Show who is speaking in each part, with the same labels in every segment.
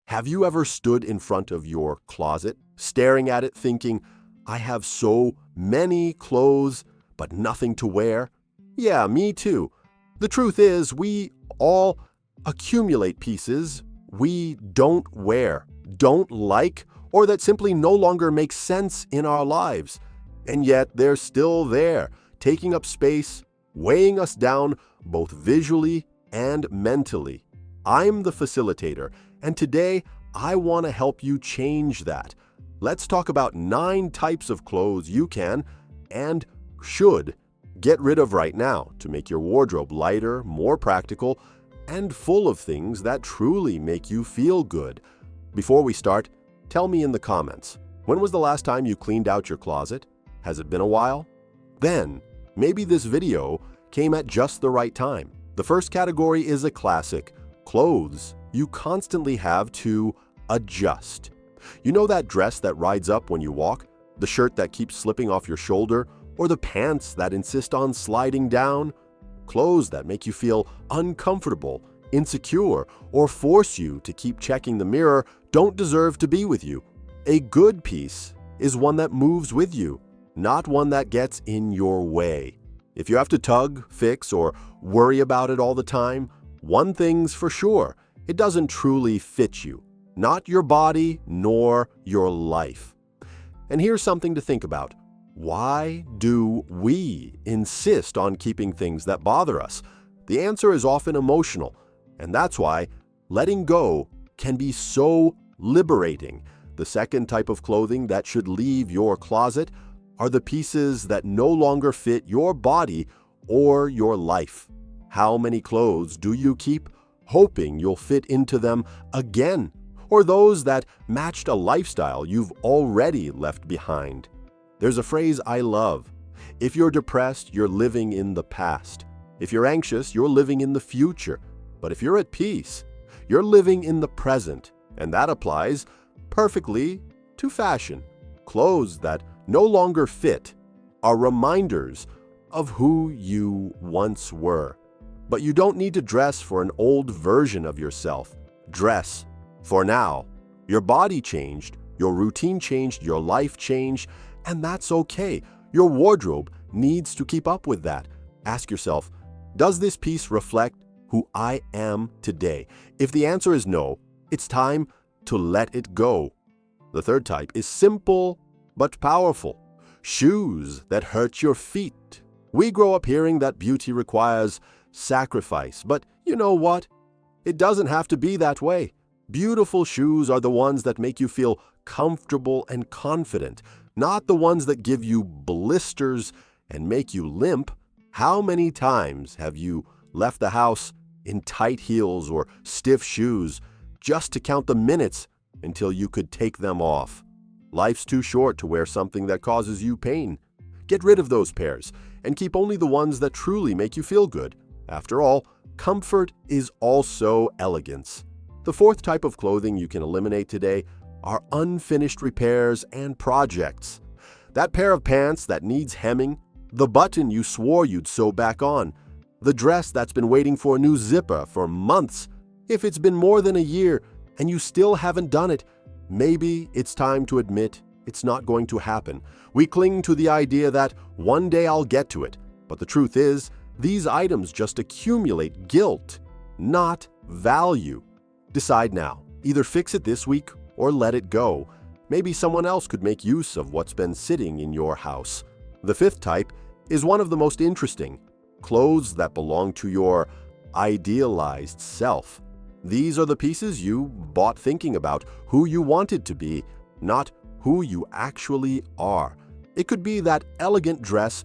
Speaker 1: Have you ever stood in front of your closet, staring at it thinking, I have so many clothes, but nothing to wear? Yeah, me too. The truth is, we all accumulate pieces we don't wear, don't like, or that simply no longer make sense in our lives. And yet they're still there, taking up space, weighing us down both visually and mentally. I'm the facilitator, and today I want to help you change that. Let's talk about 9 types of clothes you can and should get rid of right now to make your wardrobe lighter, more practical, and full of things that truly make you feel good. Before we start, tell me in the comments, when was the last time you cleaned out your closet? Has it been a while? Then, maybe this video came at just the right time. The first category is a classic: clothes you constantly have to adjust. You know that dress that rides up when you walk, the shirt that keeps slipping off your shoulder, or the pants that insist on sliding down? Clothes that make you feel uncomfortable, insecure, or force you to keep checking the mirror don't deserve to be with you. A good piece is one that moves with you, not one that gets in your way. If you have to tug, fix, or worry about it all the time, one thing's for sure: it doesn't truly fit you, not your body nor your life. And here's something to think about. Why do we insist on keeping things that bother us? The answer is often emotional, and that's why letting go can be so liberating. The second type of clothing that should leave your closet are the pieces that no longer fit your body or your life. How many clothes do you keep hoping you'll fit into them again? Or those that matched a lifestyle you've already left behind? There's a phrase I love: if you're depressed, you're living in the past. If you're anxious, you're living in the future. But if you're at peace, you're living in the present. And that applies perfectly to fashion. Clothes that no longer fit are reminders of who you once were. But you don't need to dress for an old version of yourself. Dress for now. Your body changed, your routine changed, your life changed, and that's okay. Your wardrobe needs to keep up with that. Ask yourself, does this piece reflect who I am today? If the answer is no, it's time to let it go. The third type is simple but powerful: shoes that hurt your feet. We grow up hearing that beauty requires sacrifice, but you know what? It doesn't have to be that way. Beautiful shoes are the ones that make you feel comfortable and confident, not the ones that give you blisters and make you limp. How many times have you left the house in tight heels or stiff shoes just to count the minutes until you could take them off? Life's too short to wear something that causes you pain. Get rid of those pairs and keep only the ones that truly make you feel good. After all, comfort is also elegance. The fourth type of clothing you can eliminate today are unfinished repairs and projects. That pair of pants that needs hemming, the button you swore you'd sew back on, the dress that's been waiting for a new zipper for months. If it's been more than a year and you still haven't done it, maybe it's time to admit it's not going to happen. We cling to the idea that one day I'll get to it, but the truth is, these items just accumulate guilt, not value. Decide now. Either fix it this week or let it go. Maybe someone else could make use of what's been sitting in your house. The fifth type is one of the most interesting: clothes that belong to your idealized self. These are the pieces you bought thinking about who you wanted to be, not who you actually are. It could be that elegant dress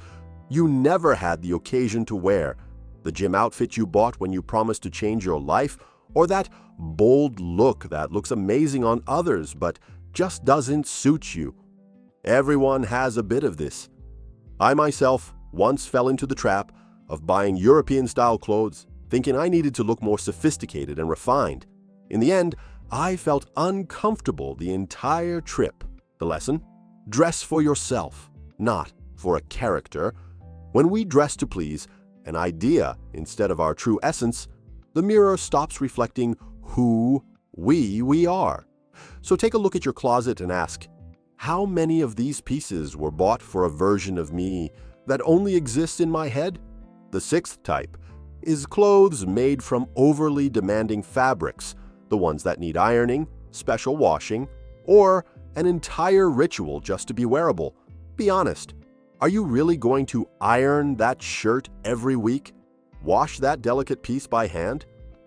Speaker 1: you never had the occasion to wear, the gym outfit you bought when you promised to change your life, or that bold look that looks amazing on others but just doesn't suit you. Everyone has a bit of this. I myself once fell into the trap of buying European-style clothes, thinking I needed to look more sophisticated and refined. In the end, I felt uncomfortable the entire trip. The lesson? Dress for yourself, not for a character. When we dress to please an idea instead of our true essence, the mirror stops reflecting who We are. So take a look at your closet and ask, how many of these pieces were bought for a version of me that only exists in my head? The sixth type is clothes made from overly demanding fabrics, the ones that need ironing, special washing, or an entire ritual just to be wearable. Be honest, are you really going to iron that shirt every week? Wash that delicate piece by hand?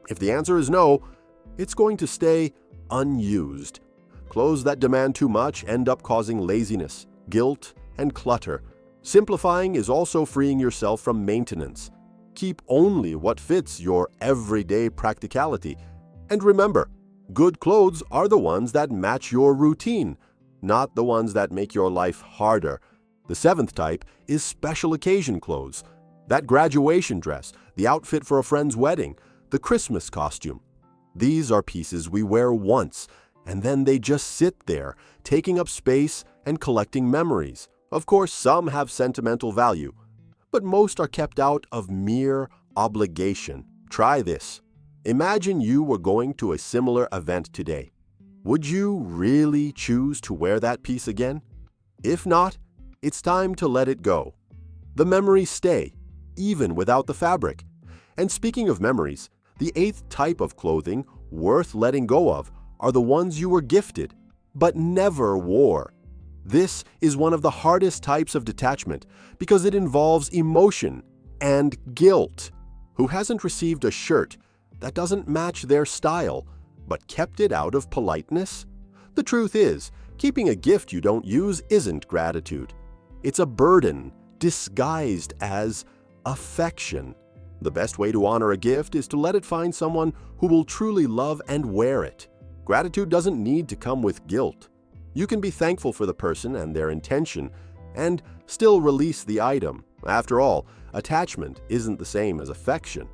Speaker 1: If the answer is no, it's going to stay unused. Clothes that demand too much end up causing laziness, guilt, and clutter. Simplifying is also freeing yourself from maintenance. Keep only what fits your everyday practicality. And remember, good clothes are the ones that match your routine, not the ones that make your life harder. The seventh type is special occasion clothes. That graduation dress, the outfit for a friend's wedding, the Christmas costume. These are pieces we wear once, and then they just sit there, taking up space and collecting memories. Of course, some have sentimental value, but most are kept out of mere obligation. Try this. Imagine you were going to a similar event today. Would you really choose to wear that piece again? If not, it's time to let it go. The memories stay, even without the fabric. And speaking of memories, the eighth type of clothing worth letting go of are the ones you were gifted, but never wore. This is one of the hardest types of detachment because it involves emotion and guilt. Who hasn't received a shirt that doesn't match their style, but kept it out of politeness? The truth is, keeping a gift you don't use isn't gratitude. It's a burden disguised as affection. The best way to honor a gift is to let it find someone who will truly love and wear it. Gratitude doesn't need to come with guilt. You can be thankful for the person and their intention and still release the item. After all, attachment isn't the same as affection.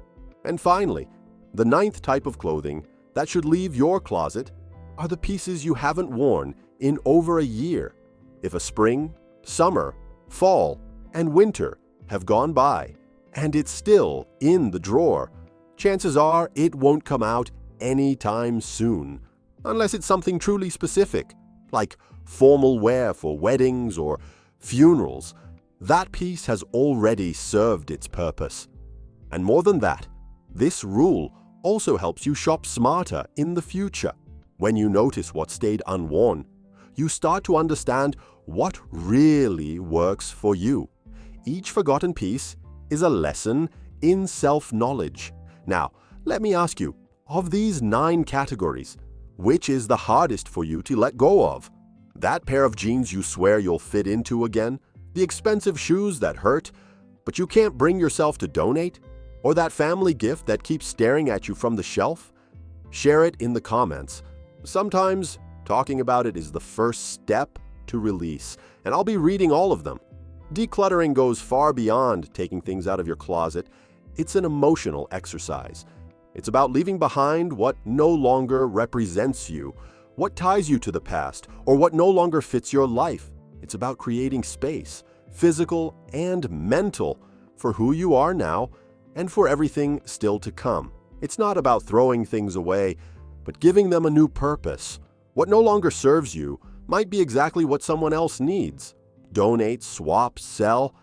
Speaker 1: And finally, the ninth type of clothing that should leave your closet are the pieces you haven't worn in over a year. If a spring, summer, fall, and winter have gone by and it's still in the drawer, chances are it won't come out anytime soon, unless it's something truly specific, like formal wear for weddings or funerals. That piece has already served its purpose. And more than that, this rule also helps you shop smarter in the future. When you notice what stayed unworn, you start to understand what really works for you. Each forgotten piece is a lesson in self-knowledge. Now, let me ask you, of these 9 categories, which is the hardest for you to let go of? That pair of jeans you swear you'll fit into again? The expensive shoes that hurt, but you can't bring yourself to donate? Or that family gift that keeps staring at you from the shelf? Share it in the comments. Sometimes talking about it is the first step to release, and I'll be reading all of them. Decluttering goes far beyond taking things out of your closet. It's an emotional exercise. It's about leaving behind what no longer represents you, what ties you to the past, or what no longer fits your life. It's about creating space, physical and mental, for who you are now and for everything still to come. It's not about throwing things away, but giving them a new purpose. What no longer serves you might be exactly what someone else needs. Donate, swap, sell,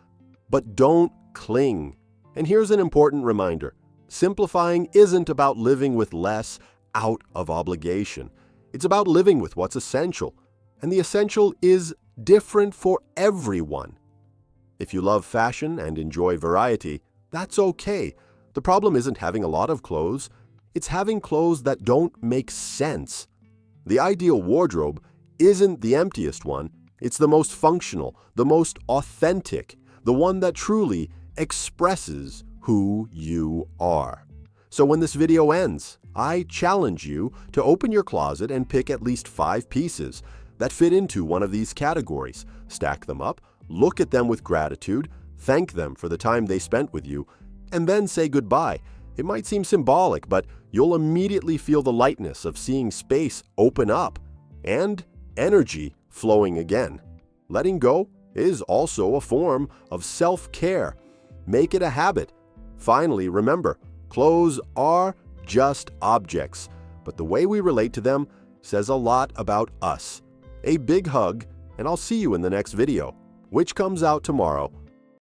Speaker 1: but don't cling. And here's an important reminder. Simplifying isn't about living with less out of obligation. It's about living with what's essential, and the essential is different for everyone. If you love fashion and enjoy variety, that's okay. The problem isn't having a lot of clothes, it's having clothes that don't make sense. The ideal wardrobe isn't the emptiest one, it's the most functional, the most authentic, the one that truly expresses who you are. So when this video ends, I challenge you to open your closet and pick at least 5 pieces that fit into one of these categories. Stack them up, look at them with gratitude, thank them for the time they spent with you, and then say goodbye. It might seem symbolic, but you'll immediately feel the lightness of seeing space open up and energy flowing again. Letting go is also a form of self-care. Make it a habit. Finally, remember, clothes are just objects, but the way we relate to them says a lot about us. A big hug, and I'll see you in the next video, which comes out tomorrow.